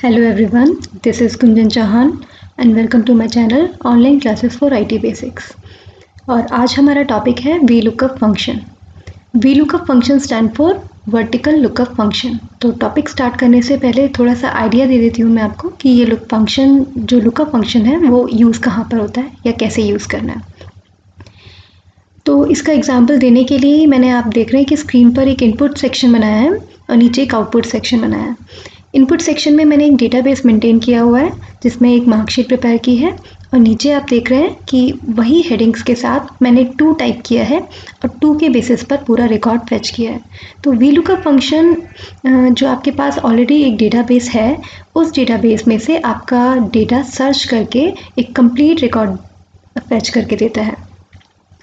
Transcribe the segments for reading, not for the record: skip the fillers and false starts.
Hello everyone, this is Kunjan Chauhan and welcome to my channel Online Classes for IT Basics। और आज हमारा topic है VLOOKUP function. VLOOKUP function stand for vertical lookup function. तो topic start करने से पहले थोड़ा सा आइडिया दे देती हूँ मैं आपको कि ये लुकअप फंक्शन है वो यूज़ कहाँ पर होता है या कैसे यूज़ करना है। तो इसका एग्जाम्पल देने के लिए मैंने आप देख रहे हैं कि स्क्रीन पर एक इनपुट सेक्शन बनाया है और नीचे एक आउटपुट सेक्शन बनाया है। इनपुट सेक्शन में मैंने एक डेटाबेस मेंटेन किया हुआ है जिसमें एक मार्कशीट प्रिपेयर की है और नीचे आप देख रहे हैं कि वही हेडिंग्स के साथ मैंने 2 टाइप किया है और 2 के बेसिस पर पूरा रिकॉर्ड फेच किया है। तो VLOOKUP फंक्शन जो आपके पास ऑलरेडी एक डेटाबेस है उस डेटाबेस में से आपका डेटा सर्च करके एक कंप्लीट रिकॉर्ड फेच करके देता है,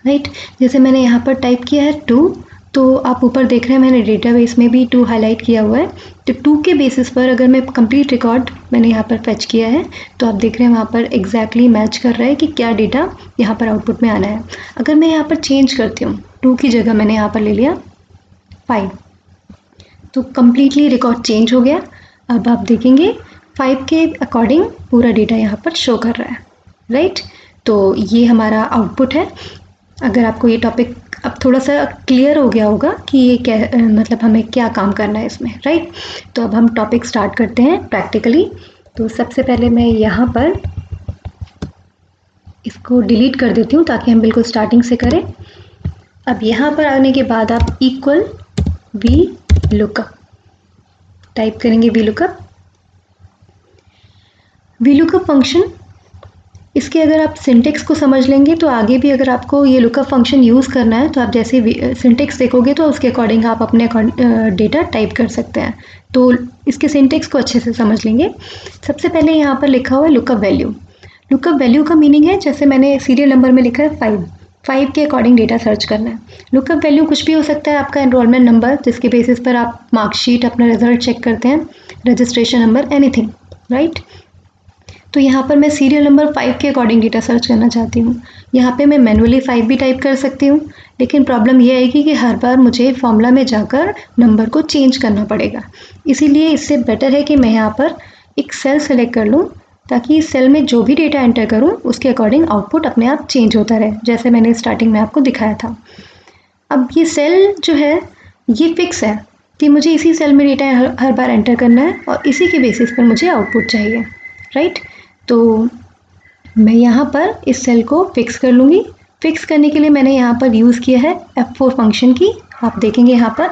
राइट। जैसे मैंने यहाँ पर टाइप किया है 2, तो आप ऊपर देख रहे हैं मैंने डेटाबेस में भी 2 हाईलाइट किया हुआ है। तो 2 के बेसिस पर अगर मैं कंप्लीट रिकॉर्ड मैंने यहाँ पर फेच किया है तो आप देख रहे हैं वहाँ पर एग्जैक्टली मैच कर रहा है कि क्या डेटा यहाँ पर आउटपुट में आना है। अगर मैं यहाँ पर चेंज करती हूँ 2 की जगह मैंने यहाँ पर ले लिया 5, तो कम्प्लीटली रिकॉर्ड चेंज हो गया। अब आप देखेंगे 5 के अकॉर्डिंग पूरा डेटा यहाँ पर शो कर रहा है, राइट। तो ये हमारा आउटपुट है। अगर आपको ये टॉपिक अब थोड़ा सा क्लियर हो गया होगा कि ये क्या मतलब हमें क्या काम करना है इसमें, राइट। तो अब हम टॉपिक स्टार्ट करते हैं प्रैक्टिकली। तो सबसे पहले मैं यहाँ पर इसको डिलीट कर देती हूँ ताकि हम बिल्कुल स्टार्टिंग से करें। अब यहाँ पर आने के बाद आप इक्वल VLOOKUP टाइप करेंगे। VLOOKUP फंक्शन, इसके अगर आप सिंटेक्स को समझ लेंगे तो आगे भी अगर आपको ये लुकअप फंक्शन यूज़ करना है तो आप जैसे सिंटेक्स देखोगे तो उसके अकॉर्डिंग आप अपने डेटा टाइप कर सकते हैं। तो इसके सिंटेक्स को अच्छे से समझ लेंगे। सबसे पहले यहाँ पर लिखा हुआ है लुकअप वैल्यू। लुकअप वैल्यू का मीनिंग है, जैसे मैंने सीरियल नंबर में लिखा है 5 के अकॉर्डिंग डेटा सर्च करना है। लुकअप वैल्यू कुछ भी हो सकता है, आपका एनरोलमेंट नंबर जिसके बेसिस पर आप मार्कशीट अपना रिजल्ट चेक करते हैं, रजिस्ट्रेशन नंबर, एनीथिंग, राइट। तो यहाँ पर मैं सीरियल नंबर 5 के अकॉर्डिंग डेटा सर्च करना चाहती हूँ। यहाँ पे मैं मैनुअली 5 भी टाइप कर सकती हूँ, लेकिन प्रॉब्लम ये आएगी कि हर बार मुझे फॉर्मूला में जाकर नंबर को चेंज करना पड़ेगा। इसीलिए इससे बेटर है कि मैं यहाँ पर एक सेल सेलेक्ट कर लूँ ताकि इस सेल में जो भी डेटा एंटर करूँ उसके अकॉर्डिंग आउटपुट अपने आप चेंज होता रहे, जैसे मैंने स्टार्टिंग में आपको दिखाया था। अब ये सेल जो है ये फिक्स है कि मुझे इसी सेल में डेटा हर बार एंटर करना है और इसी के बेसिस पर मुझे आउटपुट चाहिए, राइट। तो मैं यहाँ पर इस सेल को फिक्स कर लूँगी। फिक्स करने के लिए मैंने यहाँ पर यूज़ किया है F4 फंक्शन की। आप देखेंगे यहाँ पर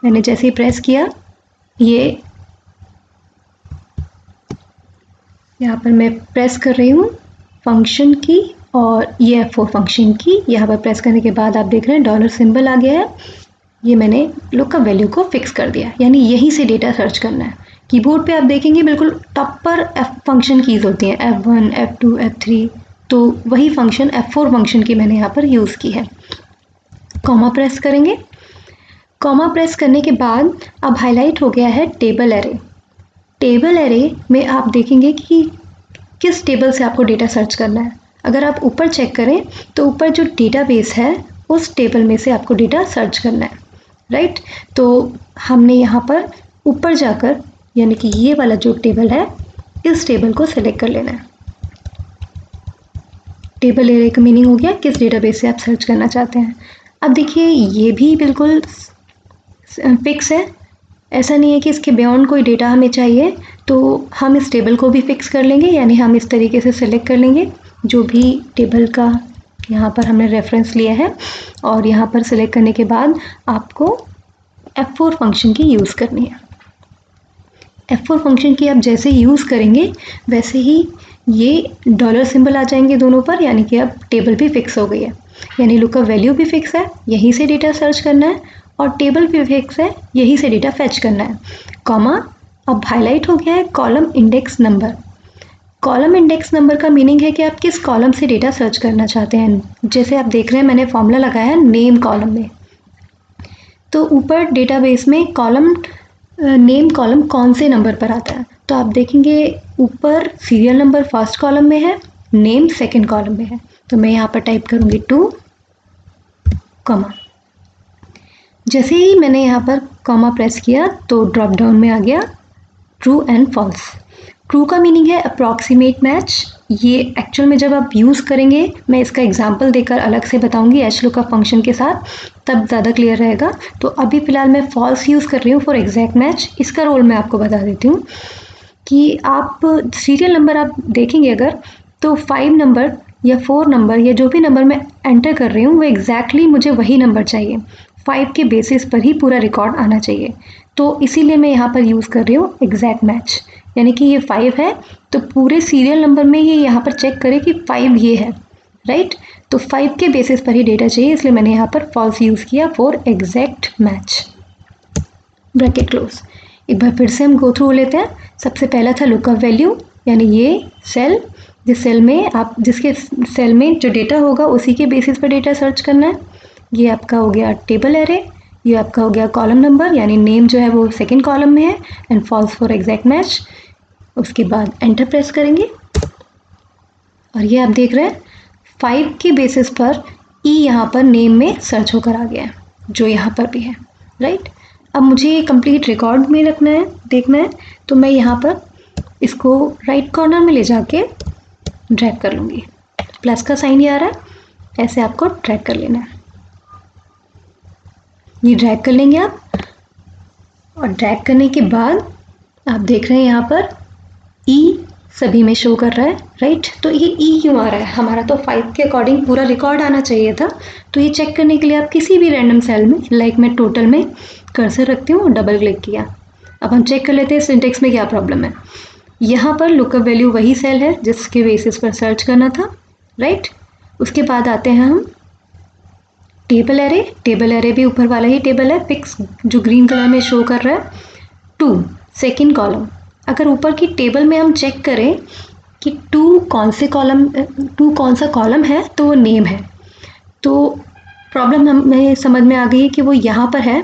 मैंने जैसे ही प्रेस किया, ये यहाँ पर मैं प्रेस कर रही हूँ फंक्शन की और ये F4 फंक्शन की। यहाँ पर प्रेस करने के बाद आप देख रहे हैं डॉलर सिंबल आ गया है। ये मैंने लुकअप वैल्यू को फिक्स कर दिया, यानी यहीं से डेटा सर्च करना है। कीबोर्ड पे आप देखेंगे बिल्कुल टॉप पर F फंक्शन कीज़ होती हैं, F1, F2, F3, तो वही फंक्शन F4 फंक्शन की मैंने यहाँ पर यूज़ की है। कॉमा प्रेस करेंगे। कॉमा प्रेस करने के बाद अब हाईलाइट हो गया है टेबल एरे। टेबल एरे में आप देखेंगे कि किस टेबल से आपको डेटा सर्च करना है। अगर आप ऊपर चेक करें तो ऊपर जो डेटाबेस है उस टेबल में से आपको डेटा सर्च करना है, राइट। तो हमने यहाँ पर ऊपर जाकर, यानी कि ये वाला जो टेबल है इस टेबल को सेलेक्ट कर लेना है। टेबल एरे का मीनिंग हो गया किस डेटाबेस से आप सर्च करना चाहते हैं। अब देखिए ये भी बिल्कुल फिक्स है, ऐसा नहीं है कि इसके बियॉन्ड कोई डेटा हमें चाहिए, तो हम इस टेबल को भी फिक्स कर लेंगे, यानी हम इस तरीके से सेलेक्ट कर लेंगे जो भी टेबल का यहाँ पर हमने रेफरेंस लिया है और यहाँ पर सेलेक्ट करने के बाद आपको F4 फंक्शन की यूज़ करनी है। F4 फंक्शन की आप जैसे यूज़ करेंगे वैसे ही ये डॉलर सिंबल आ जाएंगे दोनों पर, यानी कि अब टेबल भी फिक्स हो गई है, यानी लुकअप वैल्यू भी फिक्स है, यहीं से डेटा सर्च करना है, और टेबल भी फिक्स है, यहीं से डेटा फेच करना है। कॉमा अब हाईलाइट हो गया है column index number. Column index number का मीनिंग है कि आप किस कॉलम से डेटा सर्च करना चाहते हैं। जैसे आप देख रहे हैं मैंने फॉर्मूला लगाया है नेम कॉलम में, तो ऊपर डेटाबेस में कॉलम नेम कॉलम कौन से नंबर पर आता है, तो आप देखेंगे ऊपर सीरियल नंबर फर्स्ट कॉलम में है, नेम सेकंड कॉलम में है। तो मैं यहाँ पर टाइप करूँगी 2, कॉमा। जैसे ही मैंने यहाँ पर कॉमा प्रेस किया तो ड्रॉप डाउन में आ गया ट्रू एंड फॉल्स। ट्रू का मीनिंग है अप्रॉक्सीमेट मैच। ये एक्चुअल में जब आप यूज़ करेंगे, मैं इसका एग्जांपल देकर अलग से बताऊंगी एच लुकअप फंक्शन के साथ, तब ज़्यादा क्लियर रहेगा। तो अभी फ़िलहाल मैं फॉल्स यूज़ कर रही हूँ फॉर एग्जैक्ट मैच। इसका रोल मैं आपको बता देती हूँ कि आप सीरियल नंबर आप देखेंगे अगर, तो 5 नंबर या 4 नंबर या जो भी नंबर मैं एंटर कर रही हूँ वो एग्जैक्टली मुझे वही नंबर चाहिए, 5 के बेसिस पर ही पूरा रिकॉर्ड आना चाहिए। तो इसीलिए मैं यहाँ पर यूज़ कर रही हूँ एग्जैक्ट मैच, यानी कि ये 5 है तो पूरे सीरियल नंबर में ये यहाँ पर चेक करें कि 5 ये है, राइट। तो 5 के बेसिस पर ही डेटा चाहिए, इसलिए मैंने यहाँ पर फॉल्स यूज़ किया for exact match. Bracket close. एक बार फिर से हम गो थ्रू लेते हैं। सबसे पहला था लुकअप वैल्यू, यानी ये सेल, जिस सेल में आप जिसके सेल में जो डेटा होगा उसी के बेसिस पर डेटा सर्च करना है। ये आपका हो गया टेबल एरे, ये आपका हो गया कॉलम नंबर, यानी नेम जो है वो सेकंड कॉलम में है, and falls for exact match. उसके बाद एंटर प्रेस करेंगे और ये आप देख रहे हैं 5 के बेसिस पर ई यहाँ पर नेम में सर्च होकर आ गया है, जो यहाँ पर भी है, राइट। अब मुझे कंप्लीट रिकॉर्ड में रखना है, देखना है, तो मैं यहाँ पर इसको राइट कॉर्नर में ले जाके ड्रैग कर लूँगी। प्लस का साइन ये आ रहा है, ऐसे आपको ड्रैग कर लेना है। ये ड्रैग कर लेंगे आप, और ड्रैग करने के बाद आप देख रहे हैं यहाँ पर ई सभी में शो कर रहा है, राइट। तो ये ई क्यों आ रहा है, हमारा तो 5 के अकॉर्डिंग पूरा रिकॉर्ड आना चाहिए था। तो ये चेक करने के लिए आप किसी भी रैंडम सेल में, लाइक मैं टोटल में कर्सर रखती हूँ और डबल क्लिक किया। अब हम चेक कर लेते हैं सिंटेक्स में क्या प्रॉब्लम है। यहाँ पर लुकअप वैल्यू वही सेल है जिसके बेसिस पर सर्च करना था, राइट। उसके बाद आते हैं हम टेबल एरे। टेबल एरे भी ऊपर वाला ही टेबल है, पिक्स जो ग्रीन कलर में शो कर रहा है। 2 सेकेंड कॉलम, अगर ऊपर की टेबल में हम चेक करें कि 2 कौन सा कॉलम है, तो वो नेम है। तो प्रॉब्लम हमें समझ में आ गई है कि वो यहाँ पर है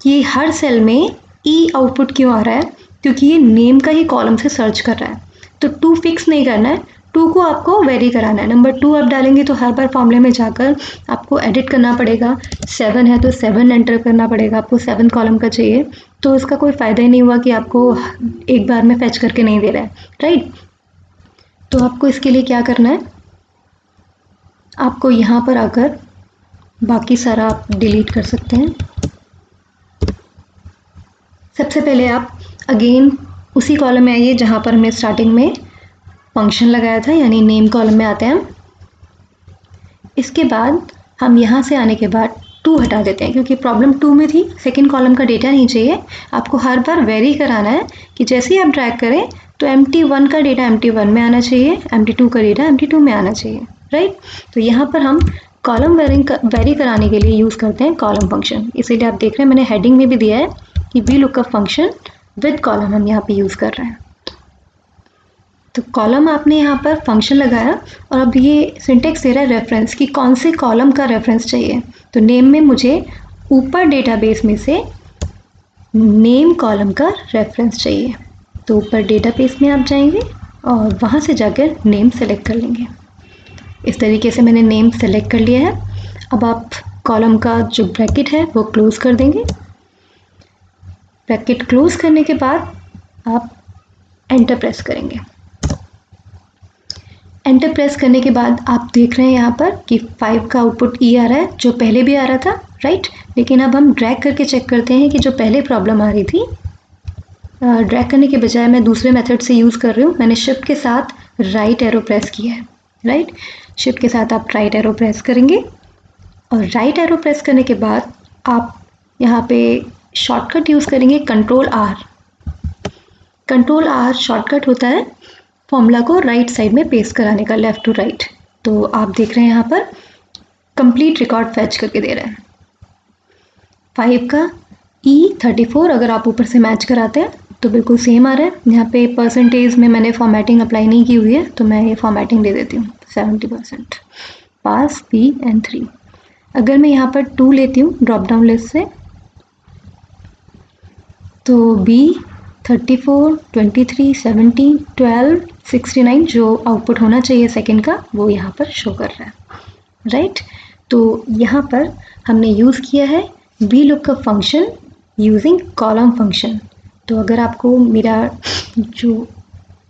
कि हर सेल में ई आउटपुट क्यों आ रहा है, क्योंकि ये नेम का ही कॉलम से सर्च कर रहा है। तो 2 फिक्स नहीं करना है, 2 को आपको वेरी कराना है। नंबर 2 आप डालेंगे तो हर बार फॉर्मूले में जाकर आपको एडिट करना पड़ेगा। 7 है तो 7 एंटर करना पड़ेगा, आपको 7 कॉलम का चाहिए। तो इसका कोई फ़ायदा ही नहीं हुआ कि आपको एक बार में फैच करके नहीं दे रहा है, राइट। तो आपको इसके लिए क्या करना है, आपको यहाँ पर आकर बाकी सारा आप डिलीट कर सकते हैं। सबसे पहले आप अगेन उसी कॉलम में आइए जहाँ पर हमने स्टार्टिंग में फंक्शन लगाया था, यानी नेम कॉलम में आते हैं हम। इसके बाद हम यहाँ से आने के बाद 2 हटा देते हैं, क्योंकि प्रॉब्लम 2 में थी, सेकंड कॉलम का डेटा नहीं चाहिए। आपको हर बार वेरी कराना है कि जैसे ही आप ड्रैग करें तो empty1 का डेटा empty1 में आना चाहिए, empty2 का डेटा empty2 में आना चाहिए, राइट। तो यहाँ पर हम कॉलम वेरी कराने के लिए यूज़ करते हैं कॉलम फंक्शन। इसीलिए आप देख रहे हैं मैंने हेडिंग में भी दिया है कि V lookup function with column हम यहाँ पे यूज़ कर रहे हैं। तो कॉलम आपने यहाँ पर फंक्शन लगाया, और अब ये सिंटेक्स दे रहा है रेफरेंस कि कौन से कॉलम का रेफरेंस चाहिए। तो नेम में मुझे ऊपर डेटाबेस में से नेम कॉलम का रेफरेंस चाहिए। तो ऊपर डेटाबेस में आप जाएंगे और वहाँ से जाकर नेम सेलेक्ट कर लेंगे। इस तरीके से मैंने नेम सेलेक्ट कर लिया है। अब आप कॉलम का जो ब्रैकेट है वो क्लोज़ कर देंगे। ब्रैकेट क्लोज करने के बाद आप एंटर प्रेस करेंगे। एंटर प्रेस करने के बाद आप देख रहे हैं यहाँ पर कि 5 का आउटपुट ई आ रहा है, जो पहले भी आ रहा था, राइट। लेकिन अब हम ड्रैग करके चेक करते हैं कि जो पहले प्रॉब्लम आ रही थी, ड्रैग करने के बजाय मैं दूसरे मेथड से यूज़ कर रही हूँ। मैंने शिफ्ट के साथ राइट एरो प्रेस किया है, राइट। शिफ्ट के साथ आप राइट एरो प्रेस करेंगे, और राइट एरो प्रेस करने के बाद आप यहाँ पे शॉर्टकट यूज़ करेंगे Ctrl+R। Ctrl+R शॉर्टकट होता है फॉर्मूला को राइट साइड में पेस्ट कराने का, लेफ़्ट टू राइट। तो आप देख रहे हैं यहाँ पर कंप्लीट रिकॉर्ड फैच करके दे रहे हैं। 5 का E34 अगर आप ऊपर से मैच कराते हैं तो बिल्कुल सेम आ रहा है। यहाँ पे परसेंटेज में मैंने फॉर्मेटिंग अप्लाई नहीं की हुई है, तो मैं ये फॉर्मेटिंग दे देती हूँ 70%। पास P and 3। अगर मैं यहाँ पर 2 लेती हूँ ड्रॉप डाउन लिस्ट से, तो B 34, 23, 17, 12, 69 जो आउटपुट होना चाहिए सेकंड का, वो यहाँ पर शो कर रहा है, राइट। तो यहाँ पर हमने यूज़ किया है V lookup function using column function तो अगर आपको मेरा जो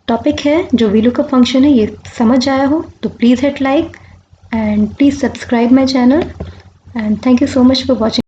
टॉपिक है, जो VLOOKUP फंक्शन है, ये समझ आया हो तो please hit like and please subscribe my channel and thank you so much for watching.